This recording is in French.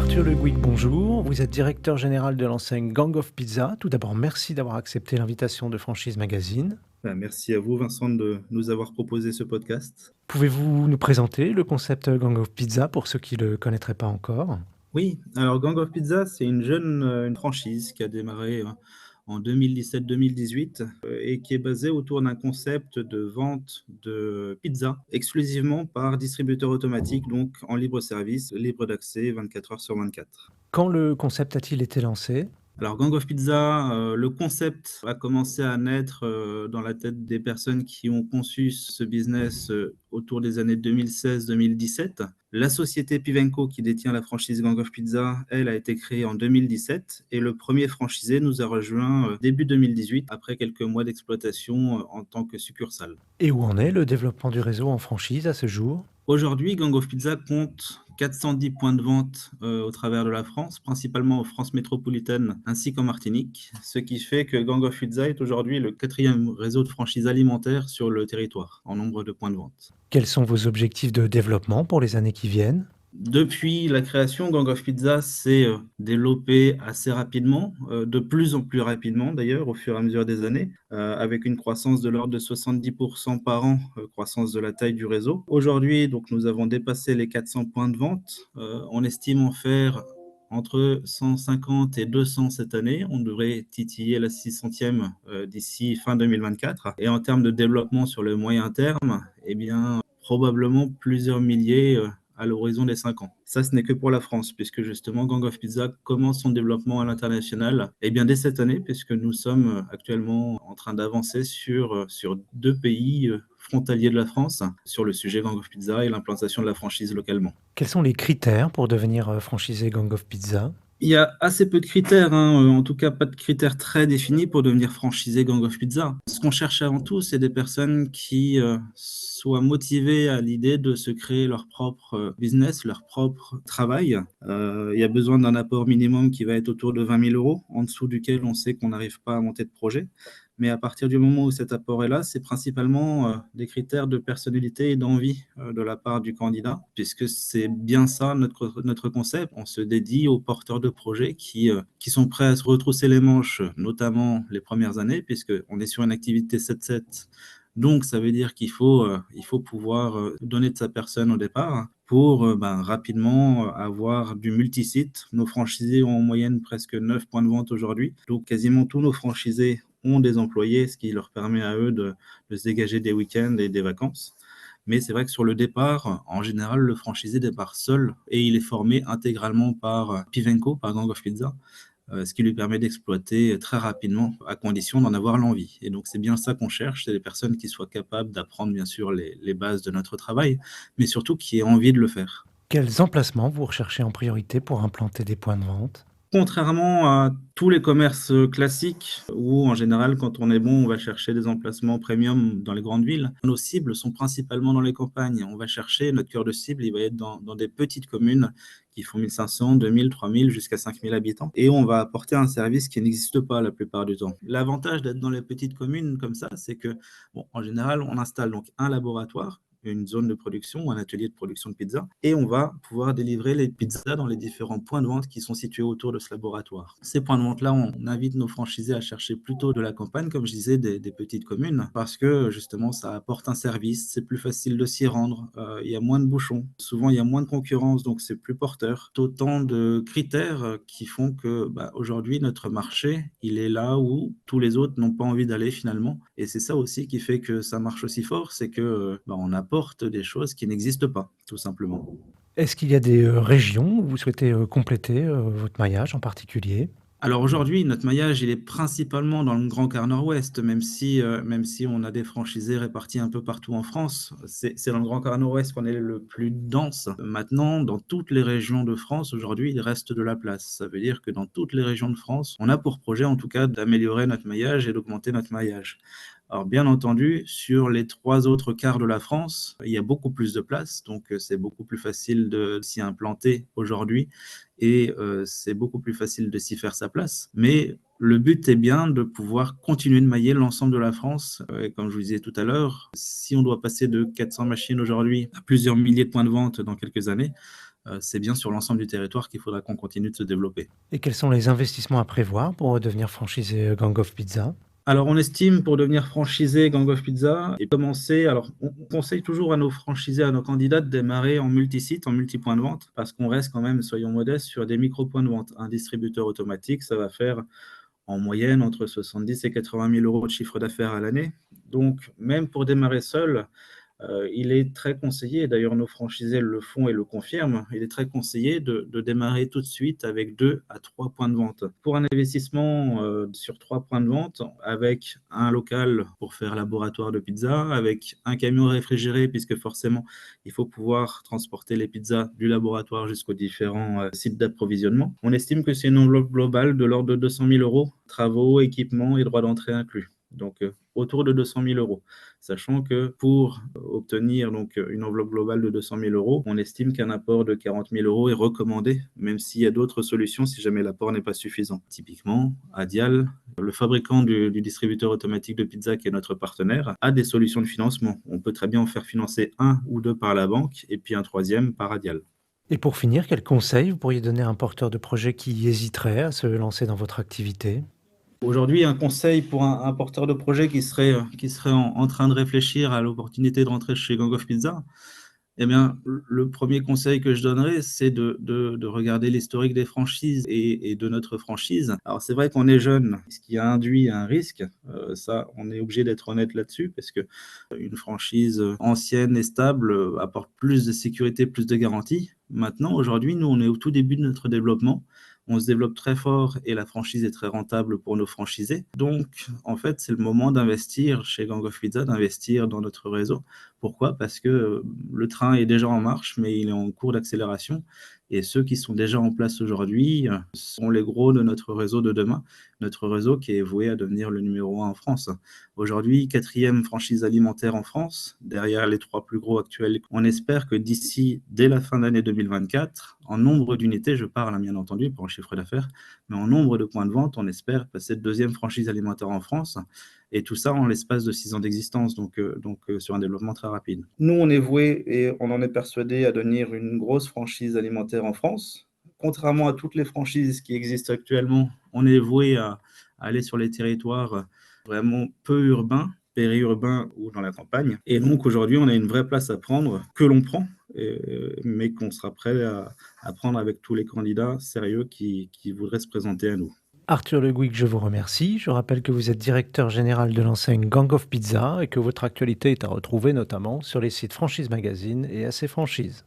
Arthur Le Gouic, bonjour. Vous êtes directeur général de l'enseigne Gang of Pizza. Tout d'abord, merci d'avoir accepté l'invitation de Franchise Magazine. Merci à vous, Vincent, de nous avoir proposé ce podcast. Pouvez-vous nous présenter le concept Gang of Pizza pour ceux qui ne le connaîtraient pas encore? Oui, alors Gang of Pizza, c'est une franchise qui a démarré en 2017-2018 et qui est basée autour d'un concept de vente de pizza exclusivement par distributeur automatique, donc en libre service, libre d'accès 24 heures sur 24. Quand le concept a-t-il été lancé? Alors, Gang of Pizza, le concept a commencé à naître dans la tête des personnes qui ont conçu ce business autour des années 2016-2017. La société Pivenco, qui détient la franchise Gang of Pizza, elle a été créée en 2017 et le premier franchisé nous a rejoint début 2018 après quelques mois d'exploitation en tant que succursale. Et où en est le développement du réseau en franchise à ce jour? Aujourd'hui, Gang of Pizza compte 410 points de vente au travers de la France, principalement en France métropolitaine ainsi qu'en Martinique, ce qui fait que Gang of Pizza est aujourd'hui le quatrième réseau de franchise alimentaire sur le territoire en nombre de points de vente. Quels sont vos objectifs de développement pour les années qui viennent? Depuis la création, Gang of Pizza s'est développé assez rapidement, de plus en plus rapidement d'ailleurs, au fur et à mesure des années, avec une croissance de l'ordre de 70% par an, croissance de la taille du réseau. Aujourd'hui, donc, nous avons dépassé les 400 points de vente. On estime en faire entre 150 et 200 cette année. On devrait titiller la 600e d'ici fin 2024. Et en termes de développement sur le moyen terme, eh bien, probablement plusieurs milliers à l'horizon des 5 ans. Ça, ce n'est que pour la France, puisque justement, Gang of Pizza commence son développement à l'international, et bien dès cette année, puisque nous sommes actuellement en train d'avancer sur 2 pays frontaliers de la France, sur le sujet Gang of Pizza et l'implantation de la franchise localement. Quels sont les critères pour devenir franchisé Gang of Pizza? Il y a assez peu de critères, hein, en tout cas pas de critères très définis pour devenir franchisé Gang of Pizza. Ce qu'on cherche avant tout, c'est des personnes qui soient motivées à l'idée de se créer leur propre business, leur propre travail. Il y a besoin d'un apport minimum qui va être autour de 20 000 euros, en dessous duquel on sait qu'on n'arrive pas à monter de projet. Mais à partir du moment où cet apport est là, c'est principalement des critères de personnalité et d'envie de la part du candidat, puisque c'est bien ça notre concept. On se dédie aux porteurs de projets qui sont prêts à se retrousser les manches, notamment les premières années, puisqu'on est sur une activité 7-7. Donc, ça veut dire qu'il faut pouvoir donner de sa personne au départ pour rapidement avoir du multisite. Nos franchisés ont en moyenne presque 9 points de vente aujourd'hui. Donc, quasiment tous nos franchisés ont des employés, ce qui leur permet à eux de se dégager des week-ends et des vacances. Mais c'est vrai que sur le départ, en général, le franchisé départ seul et il est formé intégralement par Pivenco, par Gang of Pizza, ce qui lui permet d'exploiter très rapidement, à condition d'en avoir l'envie. Et donc, c'est bien ça qu'on cherche, c'est des personnes qui soient capables d'apprendre, bien sûr, les bases de notre travail, mais surtout qui aient envie de le faire. Quels emplacements vous recherchez en priorité pour implanter des points de vente? Contrairement à tous les commerces classiques, où en général, quand on est bon, on va chercher des emplacements premium dans les grandes villes, nos cibles sont principalement dans les campagnes. On va chercher, notre cœur de cible, il va être dans des petites communes qui font 1500, 2000, 3000, jusqu'à 5000 habitants. Et on va apporter un service qui n'existe pas la plupart du temps. L'avantage d'être dans les petites communes comme ça, c'est que, bon, en général, on installe donc un laboratoire, une zone de production, un atelier de production de pizza, et on va pouvoir délivrer les pizzas dans les différents points de vente qui sont situés autour de ce laboratoire. Ces points de vente-là, on invite nos franchisés à chercher plutôt de la campagne, comme je disais, des petites communes, parce que justement, ça apporte un service, c'est plus facile de s'y rendre, il y a moins de bouchons, souvent il y a moins de concurrence, donc c'est plus porteur. Autant de critères qui font que aujourd'hui, notre marché, il est là où tous les autres n'ont pas envie d'aller finalement, et c'est ça aussi qui fait que ça marche aussi fort, c'est que on apporte des choses qui n'existent pas, tout simplement. Est-ce qu'il y a des régions où vous souhaitez compléter votre maillage en particulier? Alors aujourd'hui, notre maillage, il est principalement dans le Grand Quart Nord-Ouest, même si on a des franchisés répartis un peu partout en France. C'est dans le Grand Quart Nord-Ouest qu'on est le plus dense. Maintenant, dans toutes les régions de France, aujourd'hui, il reste de la place. Ça veut dire que dans toutes les régions de France, on a pour projet, en tout cas, d'améliorer notre maillage et d'augmenter notre maillage. Alors, bien entendu, sur les 3 autres quarts de la France, il y a beaucoup plus de place, donc c'est beaucoup plus facile de s'y implanter aujourd'hui et c'est beaucoup plus facile de s'y faire sa place. Mais le but est bien de pouvoir continuer de mailler l'ensemble de la France. Et comme je vous disais tout à l'heure, si on doit passer de 400 machines aujourd'hui à plusieurs milliers de points de vente dans quelques années, c'est bien sur l'ensemble du territoire qu'il faudra qu'on continue de se développer. Et quels sont les investissements à prévoir pour devenir franchisé Gang of Pizza? Alors, on estime pour devenir franchisé Gang of Pizza et commencer, alors on conseille toujours à nos franchisés, à nos candidats de démarrer en multi-site, en multi-points de vente, parce qu'on reste quand même, soyons modestes, sur des micro-points de vente. Un distributeur automatique, ça va faire en moyenne entre 70 et 80 000 euros de chiffre d'affaires à l'année. Donc, même pour démarrer seul, il est très conseillé, d'ailleurs nos franchisés le font et le confirment, il est très conseillé de démarrer tout de suite avec 2 à 3 points de vente. Pour un investissement sur 3 points de vente, avec un local pour faire laboratoire de pizza, avec un camion réfrigéré, puisque forcément il faut pouvoir transporter les pizzas du laboratoire jusqu'aux différents sites d'approvisionnement, on estime que c'est une enveloppe globale de l'ordre de 200 000 euros, travaux, équipements et droits d'entrée inclus. Donc autour de 200 000 euros. Sachant que pour obtenir donc une enveloppe globale de 200 000 euros, on estime qu'un apport de 40 000 euros est recommandé, même s'il y a d'autres solutions si jamais l'apport n'est pas suffisant. Typiquement, Adial, le fabricant du distributeur automatique de pizza qui est notre partenaire, a des solutions de financement. On peut très bien en faire financer un ou deux par la banque et puis un troisième par Adial. Et pour finir, quels conseils vous pourriez donner à un porteur de projet qui hésiterait à se lancer dans votre activité? Aujourd'hui, un conseil pour un porteur de projet qui serait en train de réfléchir à l'opportunité de rentrer chez Gang of Pizza, eh bien, le premier conseil que je donnerais, c'est de regarder l'historique des franchises et de notre franchise. Alors, c'est vrai qu'on est jeune, ce qui a induit un risque. Ça, on est obligé d'être honnête là-dessus, parce que une franchise ancienne et stable apporte plus de sécurité, plus de garanties. Maintenant, aujourd'hui, nous, on est au tout début de notre développement. On se développe très fort et la franchise est très rentable pour nos franchisés. Donc, en fait, c'est le moment d'investir chez Gang of Pizza, d'investir dans notre réseau. Pourquoi? Parce que le train est déjà en marche, mais il est en cours d'accélération. Et ceux qui sont déjà en place aujourd'hui sont les gros de notre réseau de demain, notre réseau qui est voué à devenir le numéro 1 en France. Aujourd'hui, quatrième franchise alimentaire en France, derrière les 3 plus gros actuels. On espère que dès la fin d'année 2024, en nombre d'unités, je parle bien entendu, pas en chiffre d'affaires, mais en nombre de points de vente, on espère passer de deuxième franchise alimentaire en France. Et tout ça en l'espace de 6 ans d'existence, donc sur un développement très rapide. Nous, on est voué et on en est persuadé à devenir une grosse franchise alimentaire en France. Contrairement à toutes les franchises qui existent actuellement, on est voué à aller sur les territoires vraiment peu urbains, périurbains ou dans la campagne. Et donc aujourd'hui, on a une vraie place à prendre, que l'on prend, mais qu'on sera prêt à prendre avec tous les candidats sérieux qui voudraient se présenter à nous. Arthur Le Gouic, je vous remercie. Je rappelle que vous êtes directeur général de l'enseigne Gang of Pizza et que votre actualité est à retrouver notamment sur les sites Franchise Magazine et AC Franchise.